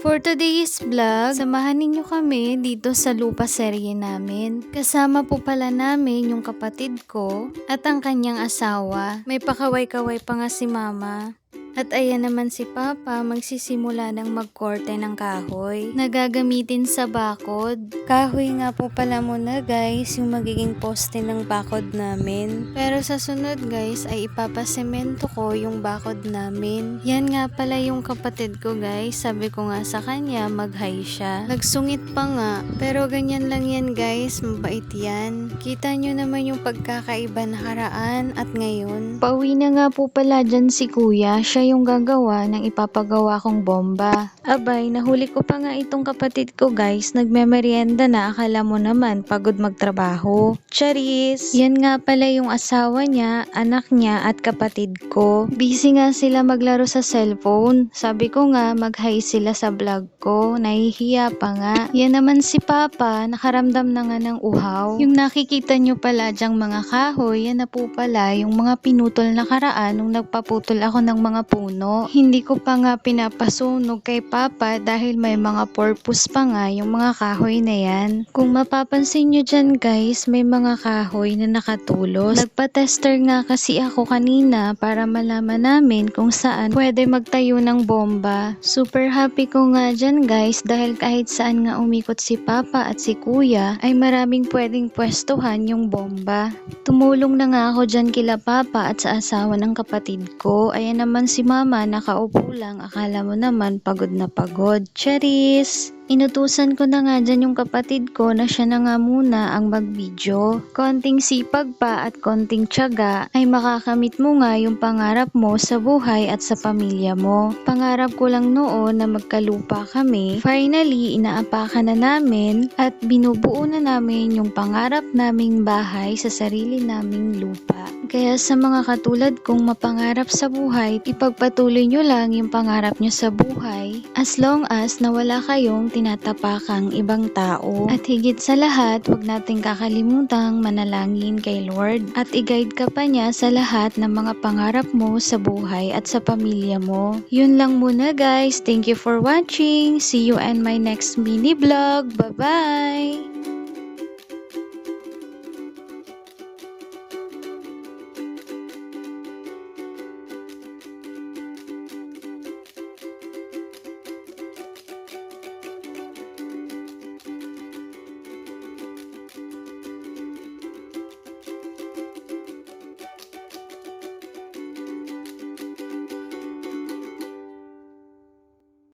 For today's vlog, samahan ninyo kami dito sa lupa serye namin. Kasama po pala namin yung kapatid ko at ang kanyang asawa. May pakaway-kaway pa nga si mama. At ayan naman si Papa magsisimula ng magkorte ng kahoy na gagamitin sa bakod. Kahoy nga po pala muna guys yung magiging poste ng bakod namin. Pero sa sunod guys ay ipapasemento ko yung bakod namin. Yan nga pala yung kapatid ko guys. Sabi ko nga sa kanya mag-hi siya. Nagsungit pa nga. Pero ganyan lang yan guys. Mabait yan. Kita nyo naman yung pagkakaiba nakaraan at ngayon. Pauwi na nga po pala dyan si kuya. Siya yung gagawa ng ipapagawa kong bomba. Abay, nahuli ko pa nga itong kapatid ko guys, nagmemeryenda na, akala mo naman pagod magtrabaho. Charis! Yan nga pala yung asawa niya, anak niya at kapatid ko. Busy nga sila maglaro sa cellphone. Sabi ko nga mag-hi sila sa vlog ko, nahihiya pa nga. Yan naman si Papa, nakaramdam na nga ng uhaw. Yung nakikita nyo pala dyang mga kahoy, yan na po pala yung mga pinutol na karaan nung nagpaputol ako ng mga puno. Hindi ko pa nga pinapasunog kay Papa dahil may mga purpose pa nga yung mga kahoy na yan. Kung mapapansin nyo dyan guys, may mga kahoy na nakatulos. Nagpa-tester nga kasi ako kanina para malaman namin kung saan pwede magtayo ng bomba. Super happy ko nga dyan guys dahil kahit saan nga umikot si Papa at si Kuya ay maraming pwedeng pwestuhan yung bomba. Tumulong na nga ako dyan kila Papa at sa asawa ng kapatid ko. Ayan naman si Mama nakaupo lang, akala mo naman pagod na pagod. Charis! Inutusan ko na nga dyan yung kapatid ko na siya na nga muna ang mag-video. Konting sipag pa at konting tiyaga ay makakamit mo nga yung pangarap mo sa buhay at sa pamilya mo. Pangarap ko lang noon na magkalupa kami. Finally, inaapakan na namin at binubuo na namin yung pangarap naming bahay sa sarili naming lupa. Kaya sa mga katulad kong mapangarap sa buhay, ipagpatuloy nyo lang yung pangarap nyo sa buhay as long as na wala kayong tinatapakang ibang tao. At higit sa lahat, huwag nating kakalimutang manalangin kay Lord at i-guide ka pa niya sa lahat ng mga pangarap mo sa buhay at sa pamilya mo. Yun lang muna guys. Thank you for watching. See you in my next mini vlog. Bye-bye!